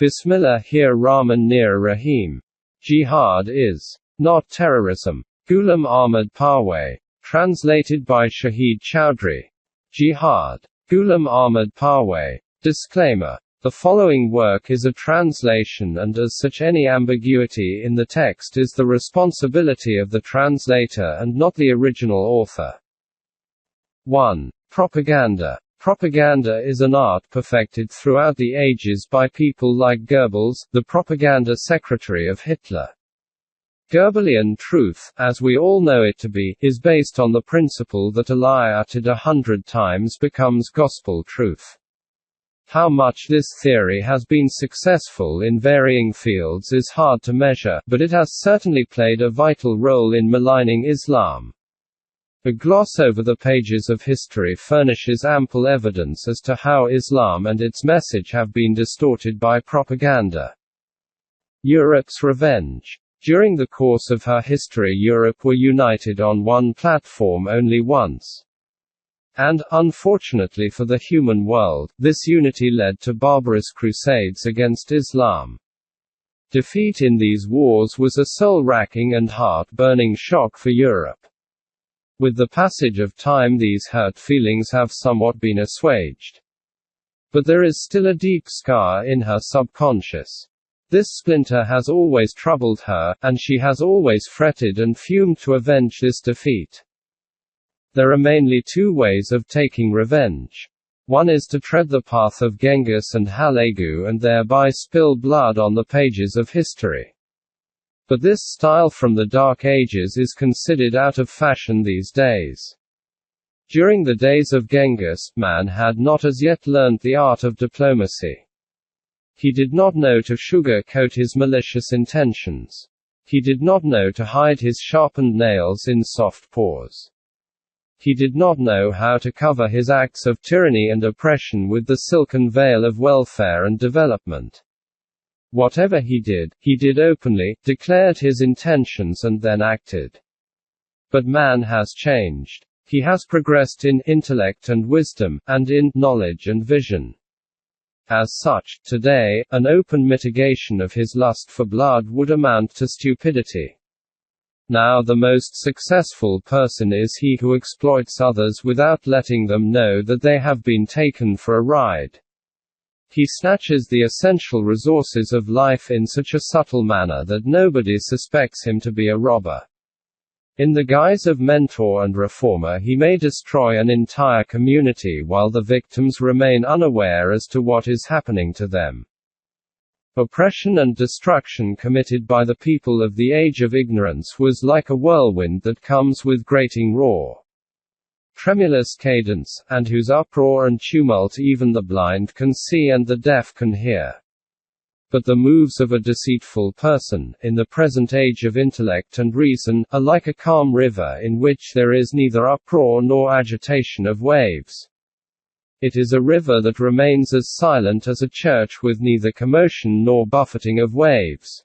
Bismillahir-Rahmanir-Rahim. Jihad is not terrorism. Ghulam Ahmad Parwez. Translated by Shahid Chowdhury. Jihad. Ghulam Ahmad Parwez. Disclaimer. The following work is a translation, and as such any ambiguity in the text is the responsibility of the translator and not the original author. 1. Propaganda. Propaganda is an art perfected throughout the ages by people like Goebbels, the propaganda secretary of Hitler. Goebbelian truth, as we all know it to be, is based on the principle that a lie uttered 100 times becomes gospel truth. How much this theory has been successful in varying fields is hard to measure, but it has certainly played a vital role in maligning Islam. A gloss over the pages of history furnishes ample evidence as to how Islam and its message have been distorted by propaganda. Europe's revenge. During the course of her history, Europe were united on one platform only once. And, unfortunately for the human world, this unity led to barbarous crusades against Islam. Defeat in these wars was a soul-racking and heart-burning shock for Europe. With the passage of time, these hurt feelings have somewhat been assuaged. But there is still a deep scar in her subconscious. This splinter has always troubled her, and she has always fretted and fumed to avenge this defeat. There are mainly two ways of taking revenge. One is to tread the path of Genghis and Halegu and thereby spill blood on the pages of history. But this style from the Dark Ages is considered out of fashion these days. During the days of Genghis, man had not as yet learned the art of diplomacy. He did not know to sugar-coat his malicious intentions. He did not know to hide his sharpened nails in soft paws. He did not know how to cover his acts of tyranny and oppression with the silken veil of welfare and development. Whatever he did openly, declared his intentions and then acted. But man has changed. He has progressed in intellect and wisdom, and in knowledge and vision. As such, today, an open mitigation of his lust for blood would amount to stupidity. Now the most successful person is he who exploits others without letting them know that they have been taken for a ride. He snatches the essential resources of life in such a subtle manner that nobody suspects him to be a robber. In the guise of mentor and reformer, he may destroy an entire community while the victims remain unaware as to what is happening to them. Oppression and destruction committed by the people of the age of ignorance was like a whirlwind that comes with grating roar, tremulous cadence, and whose uproar and tumult even the blind can see and the deaf can hear. But the moves of a deceitful person, in the present age of intellect and reason, are like a calm river in which there is neither uproar nor agitation of waves. It is a river that remains as silent as a church with neither commotion nor buffeting of waves.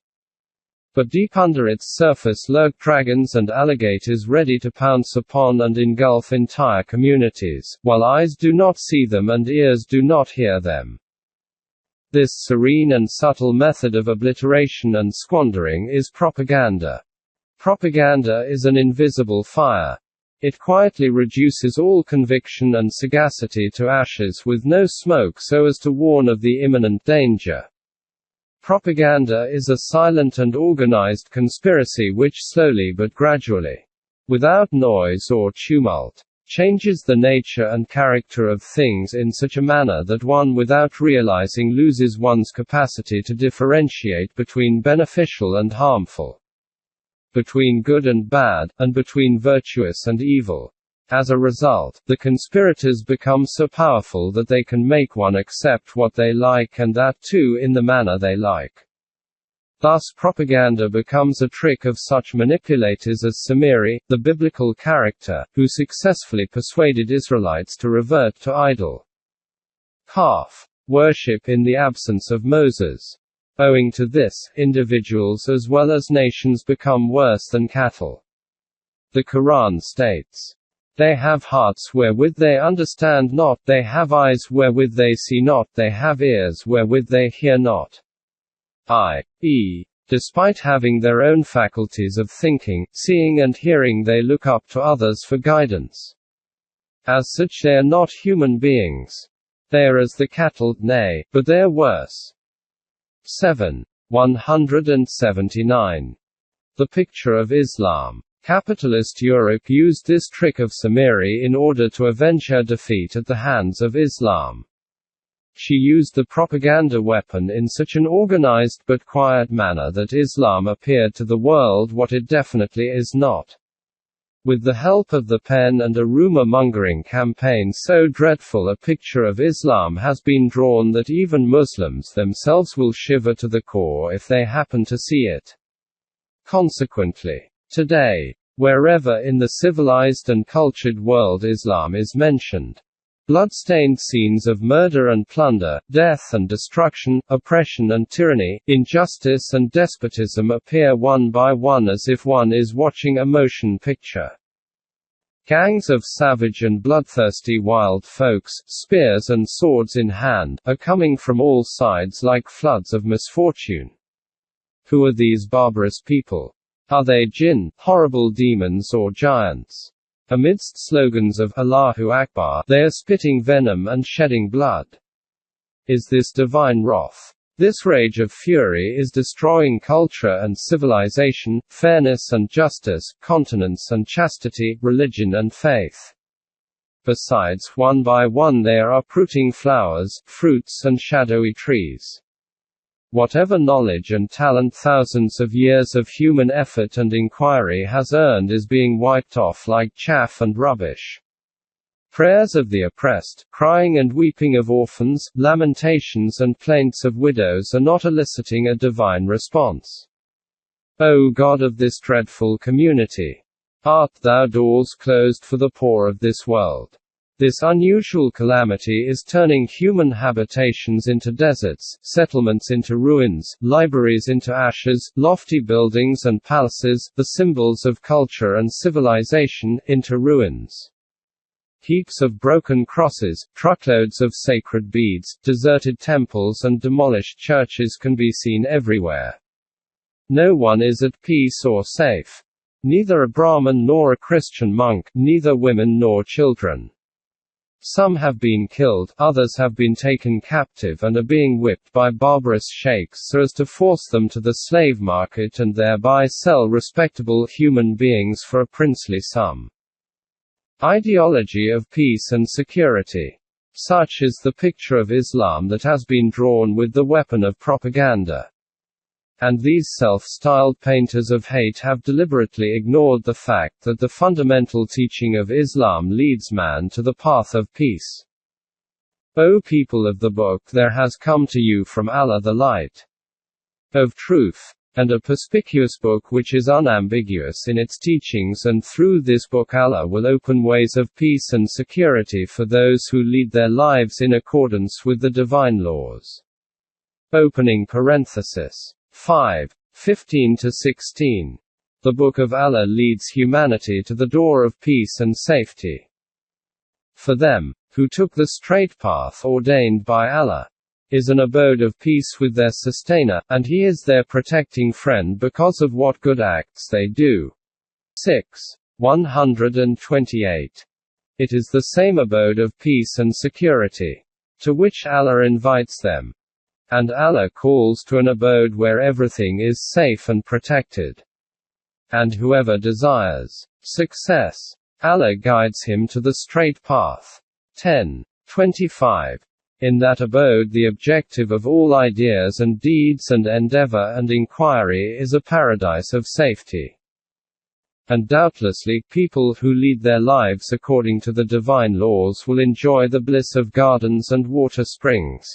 But deep under its surface lurk dragons and alligators ready to pounce upon and engulf entire communities, while eyes do not see them and ears do not hear them. This serene and subtle method of obliteration and squandering is propaganda. Propaganda is an invisible fire. It quietly reduces all conviction and sagacity to ashes with no smoke so as to warn of the imminent danger. Propaganda is a silent and organized conspiracy which slowly but gradually, without noise or tumult, changes the nature and character of things in such a manner that one without realizing loses one's capacity to differentiate between beneficial and harmful, between good and bad, and between virtuous and evil. As a result, the conspirators become so powerful that they can make one accept what they like and that too in the manner they like. Thus propaganda becomes a trick of such manipulators as Samiri, the biblical character, who successfully persuaded Israelites to revert to idol calf worship in the absence of Moses. Owing to this, individuals as well as nations become worse than cattle. The Quran states, "They have hearts wherewith they understand not, they have eyes wherewith they see not, they have ears wherewith they hear not." i.e., despite having their own faculties of thinking, seeing and hearing, they look up to others for guidance. As such, they are not human beings. They are as the cattle, nay, but they are worse. 179. The picture of Islam. Capitalist Europe used this trick of Samiri in order to avenge her defeat at the hands of Islam. She used the propaganda weapon in such an organized but quiet manner that Islam appeared to the world what it definitely is not. With the help of the pen and a rumor-mongering campaign so dreadful, a picture of Islam has been drawn that even Muslims themselves will shiver to the core if they happen to see it. Consequently, today, wherever in the civilized and cultured world Islam is mentioned, blood-stained scenes of murder and plunder, death and destruction, oppression and tyranny, injustice and despotism appear one by one as if one is watching a motion picture. Gangs of savage and bloodthirsty wild folks, spears and swords in hand, are coming from all sides like floods of misfortune. Who are these barbarous people? Are they jinn, horrible demons, or giants? Amidst slogans of Allahu Akbar, they are spitting venom and shedding blood. Is this divine wrath? This rage of fury is destroying culture and civilization, fairness and justice, continence and chastity, religion and faith. Besides, one by one they are uprooting flowers, fruits and shadowy trees. Whatever knowledge and talent thousands of years of human effort and inquiry has earned is being wiped off like chaff and rubbish. Prayers of the oppressed, crying and weeping of orphans, lamentations and plaints of widows are not eliciting a divine response. O God of this dreadful community! Art thou doors closed for the poor of this world? This unusual calamity is turning human habitations into deserts, settlements into ruins, libraries into ashes, lofty buildings and palaces, the symbols of culture and civilization, into ruins. Heaps of broken crosses, truckloads of sacred beads, deserted temples and demolished churches can be seen everywhere. No one is at peace or safe. Neither a Brahmin nor a Christian monk, neither women nor children. Some have been killed, others have been taken captive and are being whipped by barbarous sheikhs so as to force them to the slave market and thereby sell respectable human beings for a princely sum. Ideology of peace and security. Such is the picture of Islam that has been drawn with the weapon of propaganda. And these self-styled painters of hate have deliberately ignored the fact that the fundamental teaching of Islam leads man to the path of peace. O people of the book, there has come to you from Allah the light of truth, and a perspicuous book which is unambiguous in its teachings, and through this book Allah will open ways of peace and security for those who lead their lives in accordance with the divine laws. Opening parenthesis. 5:15-16. The Book of Allah leads humanity to the door of peace and safety. For them, who took the straight path ordained by Allah, is an abode of peace with their sustainer, and he is their protecting friend because of what good acts they do. 128. It is the same abode of peace and security, to which Allah invites them. And Allah calls to an abode where everything is safe and protected. And whoever desires success, Allah guides him to the straight path. 10:25. In that abode the objective of all ideas and deeds and endeavor and inquiry is a paradise of safety. And doubtlessly, people who lead their lives according to the divine laws will enjoy the bliss of gardens and water springs.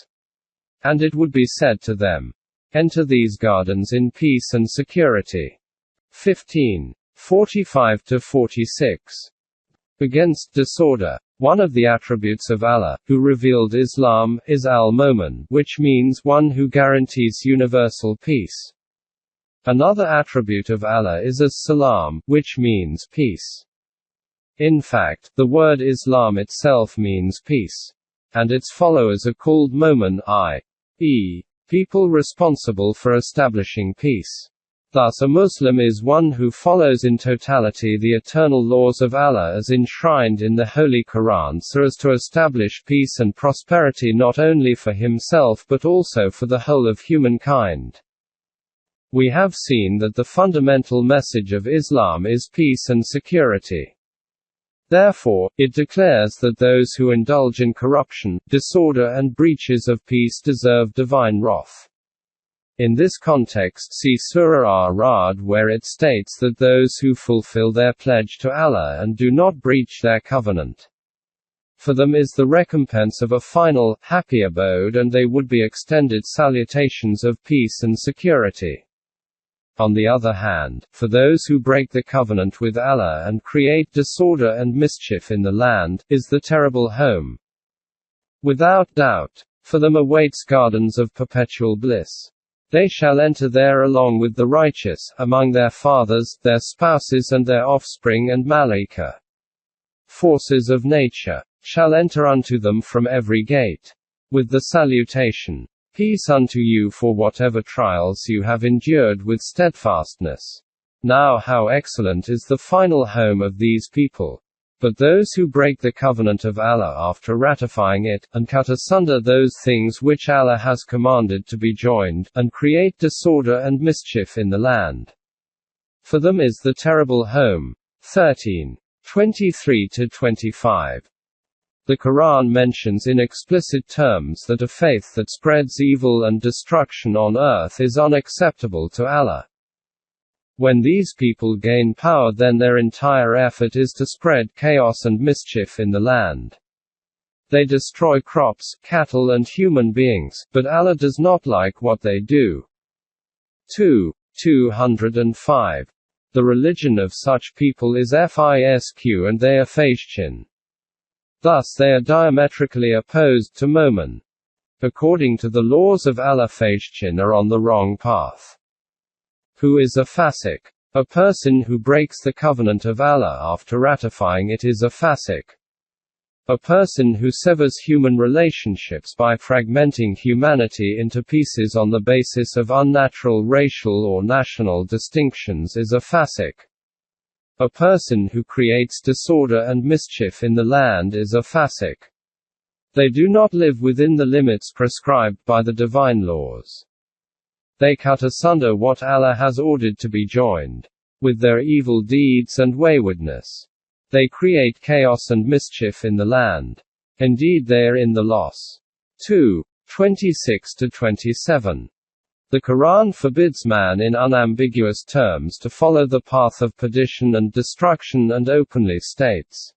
And it would be said to them, enter these gardens in peace and security. 15:45-46. Against disorder. One of the attributes of Allah, who revealed Islam, is al-Momin, which means one who guarantees universal peace. Another attribute of Allah is as-Salam, which means peace. In fact, the word Islam itself means peace. And its followers are called Momin, i.e., people responsible for establishing peace. Thus a Muslim is one who follows in totality the eternal laws of Allah as enshrined in the Holy Quran so as to establish peace and prosperity not only for himself but also for the whole of humankind. We have seen that the fundamental message of Islam is peace and security. Therefore, it declares that those who indulge in corruption, disorder and breaches of peace deserve divine wrath. In this context see Surah Ar-Ra'd where it states that those who fulfill their pledge to Allah and do not breach their covenant, for them is the recompense of a final, happy abode and they would be extended salutations of peace and security. On the other hand, for those who break the covenant with Allah and create disorder and mischief in the land, is the terrible home. Without doubt, for them awaits gardens of perpetual bliss. They shall enter there along with the righteous, among their fathers, their spouses and their offspring and malaika. Forces of nature shall enter unto them from every gate, with the salutation, peace unto you for whatever trials you have endured with steadfastness. Now how excellent is the final home of these people. But those who break the covenant of Allah after ratifying it, and cut asunder those things which Allah has commanded to be joined, and create disorder and mischief in the land, for them is the terrible home. 13:23–25. The Quran mentions in explicit terms that a faith that spreads evil and destruction on earth is unacceptable to Allah. When these people gain power, then their entire effort is to spread chaos and mischief in the land. They destroy crops, cattle and human beings, but Allah does not like what they do. 2:205. The religion of such people is fisq and they are Faishchin. Thus they are diametrically opposed to Momin. According to the laws of Allah, Faishchin are on the wrong path. Who is a fasiq? A person who breaks the covenant of Allah after ratifying it is a fasiq. A person who severs human relationships by fragmenting humanity into pieces on the basis of unnatural racial or national distinctions is a fasiq. A person who creates disorder and mischief in the land is a fasiq. They do not live within the limits prescribed by the divine laws. They cut asunder what Allah has ordered to be joined. With their evil deeds and waywardness, they create chaos and mischief in the land. Indeed they are in the loss. 2:26–27. The Quran forbids man in unambiguous terms to follow the path of perdition and destruction and openly states,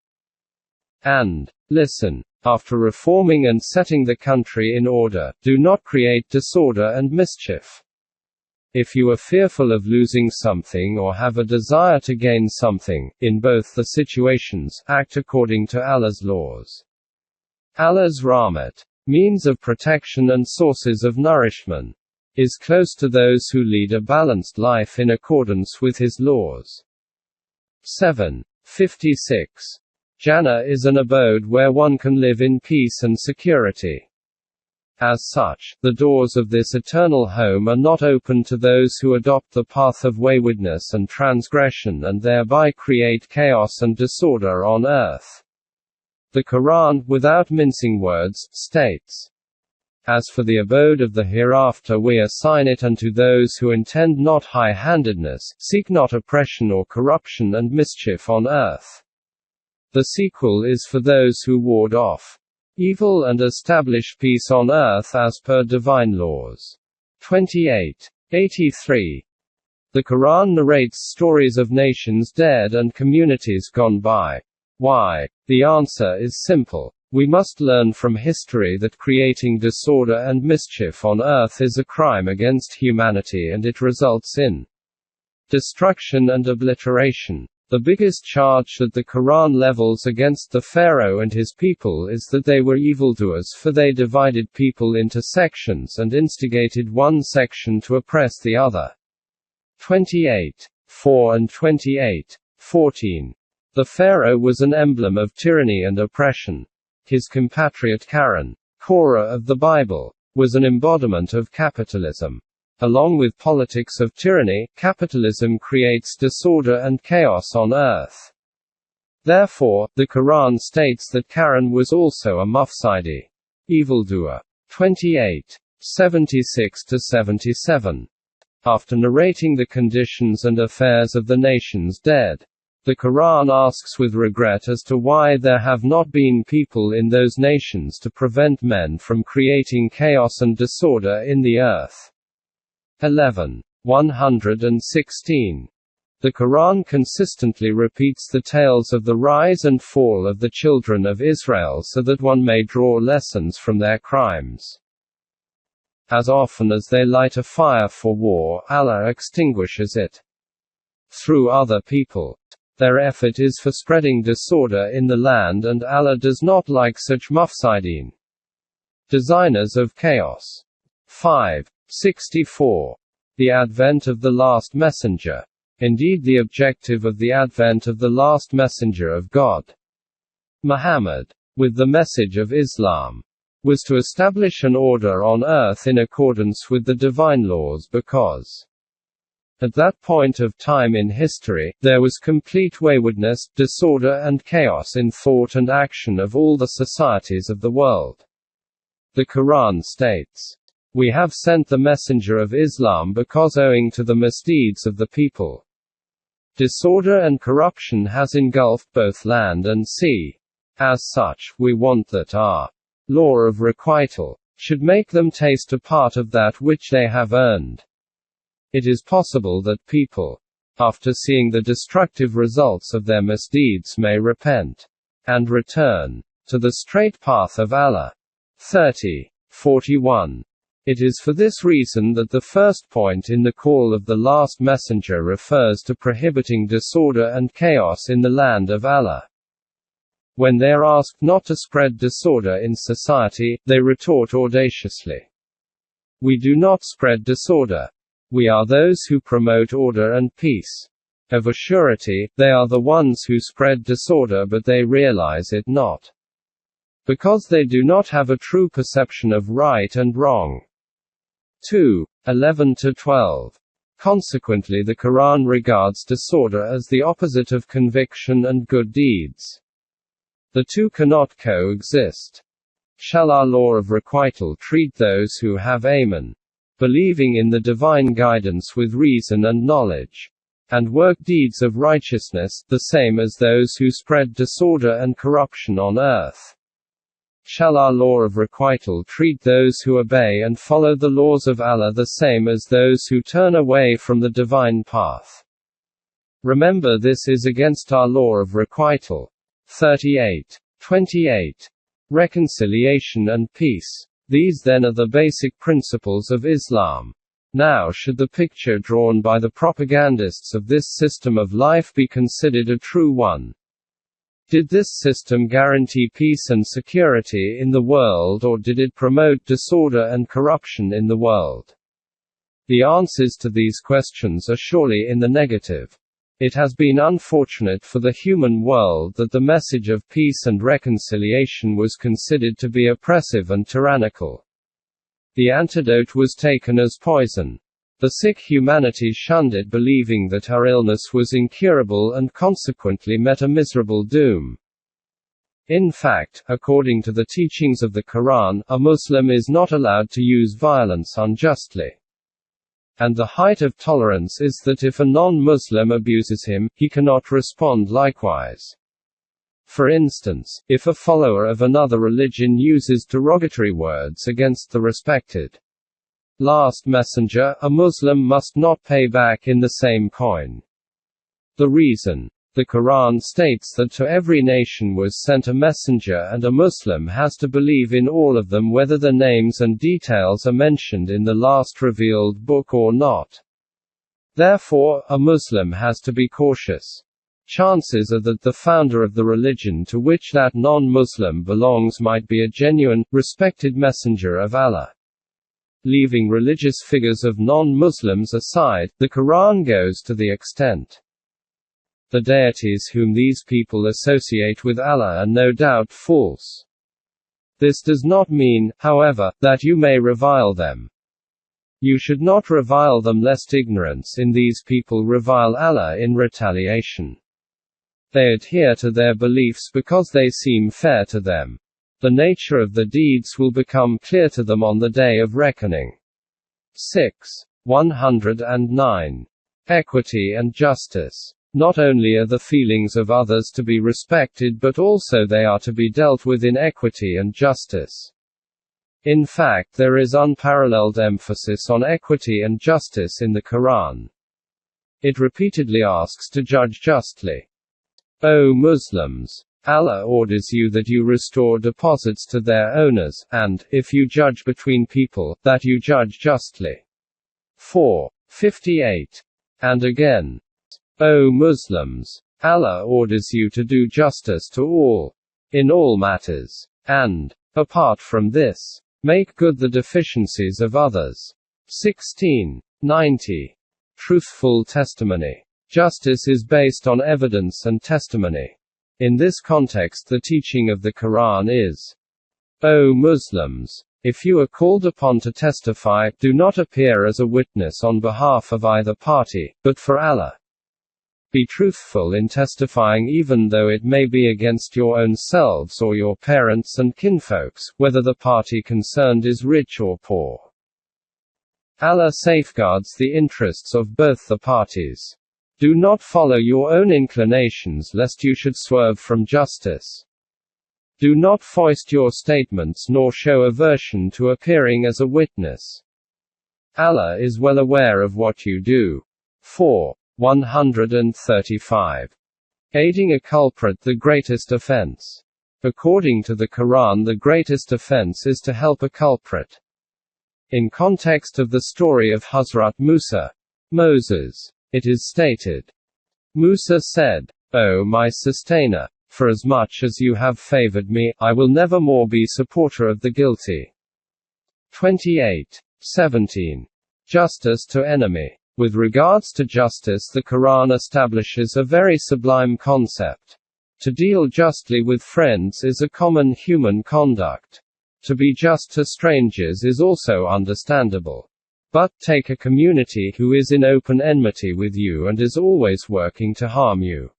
and listen, after reforming and setting the country in order, do not create disorder and mischief. If you are fearful of losing something or have a desire to gain something, in both the situations, act according to Allah's laws. Allah's rahmat, means of protection and sources of nourishment, is close to those who lead a balanced life in accordance with His laws. 7:56. Jannah is an abode where one can live in peace and security. As such, the doors of this eternal home are not open to those who adopt the path of waywardness and transgression and thereby create chaos and disorder on earth. The Quran, without mincing words, states, "As for the abode of the hereafter, we assign it unto those who intend not high-handedness, seek not oppression or corruption and mischief on earth. The sequel is for those who ward off evil and establish peace on earth as per divine laws." 28:83. The Quran narrates stories of nations dead and communities gone by. Why? The answer is simple. We must learn from history that creating disorder and mischief on earth is a crime against humanity and it results in destruction and obliteration. The biggest charge that the Quran levels against the Pharaoh and his people is that they were evildoers, for they divided people into sections and instigated one section to oppress the other. 28:4 and 28:14. The Pharaoh was an emblem of tyranny and oppression. His compatriot Korah of the Bible was an embodiment of capitalism. Along with politics of tyranny, capitalism creates disorder and chaos on earth. Therefore, the Quran states that Karen was also a mufsidi, evildoer. 28. 76–77. After narrating the conditions and affairs of the nations dead, the Quran asks with regret as to why there have not been people in those nations to prevent men from creating chaos and disorder in the earth. 11. 116. The Quran consistently repeats the tales of the rise and fall of the children of Israel so that one may draw lessons from their crimes. As often as they light a fire for war, Allah extinguishes it through other people. Their effort is for spreading disorder in the land, and Allah does not like such mufsideen, designers of chaos. 5. 64. The advent of the last messenger. Indeed, the objective of the advent of the last messenger of God, Muhammad, with the message of Islam, was to establish an order on earth in accordance with the divine laws, because at that point of time in history, there was complete waywardness, disorder and chaos in thought and action of all the societies of the world. The Quran states, "We have sent the messenger of Islam because owing to the misdeeds of the people, disorder and corruption has engulfed both land and sea. As such, we want that our law of requital should make them taste a part of that which they have earned." It is possible that people, after seeing the destructive results of their misdeeds, may repent and return to the straight path of Allah. 30. 41. It is for this reason that the first point in the call of the last messenger refers to prohibiting disorder and chaos in the land of Allah. When they are asked not to spread disorder in society, they retort audaciously, "We do not spread disorder. We are those who promote order and peace." Of a surety, they are the ones who spread disorder, but they realize it not, because they do not have a true perception of right and wrong. 2. 11–12. Consequently, the Quran regards disorder as the opposite of conviction and good deeds. The two cannot coexist. Shall our law of requital treat those who have Amen, believing in the divine guidance with reason and knowledge, and work deeds of righteousness, the same as those who spread disorder and corruption on earth? Shall our law of requital treat those who obey and follow the laws of Allah the same as those who turn away from the divine path? Remember, this is against our law of requital. 38. 28. Reconciliation and peace. These then are the basic principles of Islam. Now, should the picture drawn by the propagandists of this system of life be considered a true one? Did this system guarantee peace and security in the world, or did it promote disorder and corruption in the world? The answers to these questions are surely in the negative. It has been unfortunate for the human world that the message of peace and reconciliation was considered to be oppressive and tyrannical. The antidote was taken as poison. The sick humanity shunned it, believing that her illness was incurable and consequently met a miserable doom. In fact, according to the teachings of the Quran, a Muslim is not allowed to use violence unjustly. And the height of tolerance is that if a non-Muslim abuses him, he cannot respond likewise. For instance, if a follower of another religion uses derogatory words against the respected last messenger, a Muslim must not pay back in the same coin. The reason? The Quran states that to every nation was sent a messenger, and a Muslim has to believe in all of them whether the names and details are mentioned in the last revealed book or not. Therefore, a Muslim has to be cautious. Chances are that the founder of the religion to which that non-Muslim belongs might be a genuine, respected messenger of Allah. Leaving religious figures of non-Muslims aside, the Quran goes to the extent the deities whom these people associate with Allah are no doubt false. This does not mean, however, that you may revile them. You should not revile them lest ignorance in these people revile Allah in retaliation. They adhere to their beliefs because they seem fair to them. The nature of the deeds will become clear to them on the day of reckoning. 109. Equity and justice. Not only are the feelings of others to be respected but also they are to be dealt with in equity and justice. In fact, there is unparalleled emphasis on equity and justice in the Quran. It repeatedly asks to judge justly. O Muslims! Allah orders you that you restore deposits to their owners, and, if you judge between people, that you judge justly. 4:58. And again. O Muslims! Allah orders you to do justice to all, in all matters, and, apart from this, make good the deficiencies of others. 16:90. Truthful testimony. Justice is based on evidence and testimony. In this context, the teaching of the Quran is, O Muslims! If you are called upon to testify, do not appear as a witness on behalf of either party, but for Allah. Be truthful in testifying even though it may be against your own selves or your parents and kinfolks, whether the party concerned is rich or poor. Allah safeguards the interests of both the parties. Do not follow your own inclinations lest you should swerve from justice. Do not foist your statements nor show aversion to appearing as a witness. Allah is well aware of what you do. 4:135. Aiding a culprit, the greatest offense. According to the Quran, the greatest offense is to help a culprit. In context of the story of Hazrat Musa, Moses, it is stated, Musa said, O my sustainer, for as much as you have favored me, I will never more be supporter of the guilty. 28:17. Justice to enemy. With regards to justice, the Quran establishes a very sublime concept. To deal justly with friends is a common human conduct. To be just to strangers is also understandable. But, take a community who is in open enmity with you and is always working to harm you.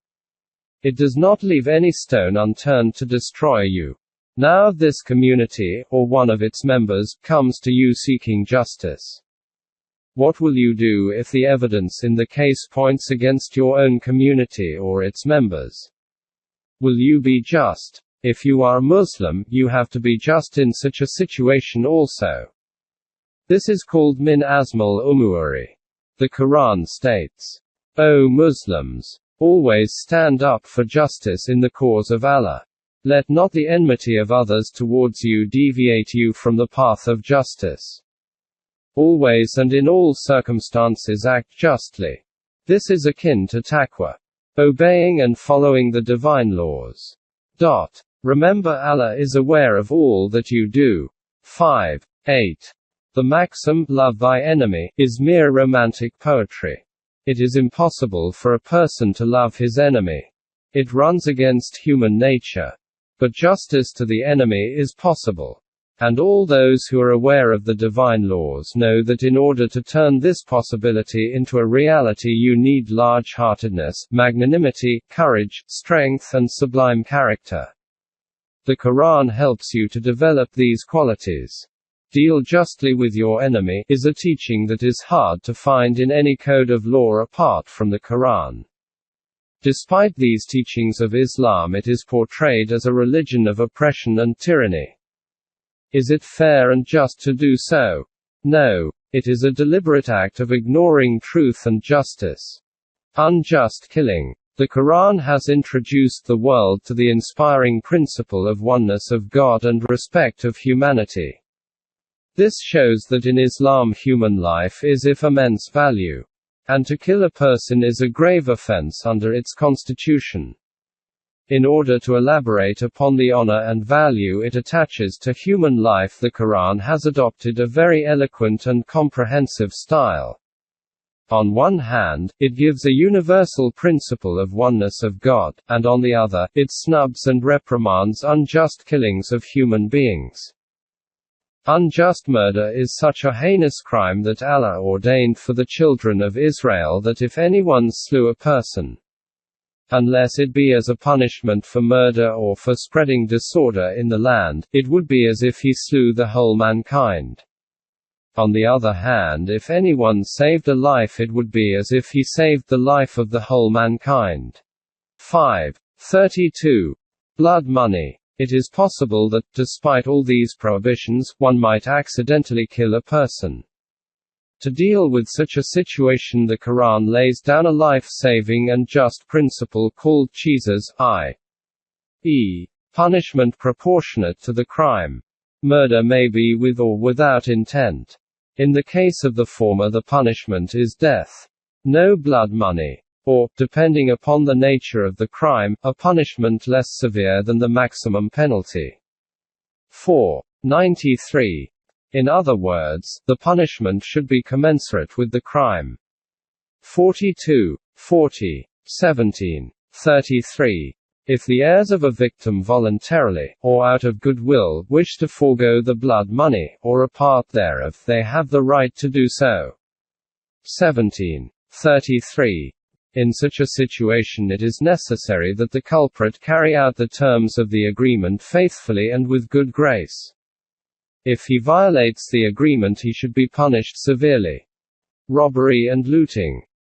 It does not leave any stone unturned to destroy you. Now this community, or one of its members, comes to you seeking justice. What will you do if the evidence in the case points against your own community or its members? Will you be just? If you are a Muslim, you have to be just in such a situation also. This is called min azmal umuri. The Quran states, O Muslims! Always stand up for justice in the cause of Allah. Let not the enmity of others towards you deviate you from the path of justice. Always and in all circumstances act justly. This is akin to taqwa. Obeying and following the divine laws. Remember Allah is aware of all that you do. 5:8. The maxim, love thy enemy, is mere romantic poetry. It is impossible for a person to love his enemy. It runs against human nature. But justice to the enemy is possible. And all those who are aware of the divine laws know that in order to turn this possibility into a reality you need large-heartedness, magnanimity, courage, strength and sublime character. The Quran helps you to develop these qualities. Deal justly with your enemy is a teaching that is hard to find in any code of law apart from the Quran. Despite these teachings of Islam, it is portrayed as a religion of oppression and tyranny. Is it fair and just to do so? No. It is a deliberate act of ignoring truth and justice. Unjust killing. The Quran has introduced the world to the inspiring principle of oneness of God and respect of humanity. This shows that in Islam human life is of immense value. And to kill a person is a grave offense under its constitution. In order to elaborate upon the honor and value it attaches to human life, the Quran has adopted a very eloquent and comprehensive style. On one hand, it gives a universal principle of oneness of God, and on the other, it snubs and reprimands unjust killings of human beings. Unjust murder is such a heinous crime that Allah ordained for the children of Israel that if anyone slew a person, unless it be as a punishment for murder or for spreading disorder in the land, it would be as if he slew the whole mankind. On the other hand, if anyone saved a life, it would be as if he saved the life of the whole mankind. 5:32. Blood money. It is possible that, despite all these prohibitions, one might accidentally kill a person. To deal with such a situation, the Quran lays down a life-saving and just principle called qisas, i.e., punishment proportionate to the crime. Murder may be with or without intent. In the case of the former, the punishment is death. No blood money. Or, depending upon the nature of the crime, a punishment less severe than the maximum penalty. 4:93. In other words, the punishment should be commensurate with the crime. 42:40:17:33. If the heirs of a victim voluntarily, or out of goodwill, wish to forego the blood money, or a part thereof, they have the right to do so. 17:33. In such a situation, it is necessary that the culprit carry out the terms of the agreement faithfully and with good grace. If he violates the agreement, he should be punished severely. Robbery and looting.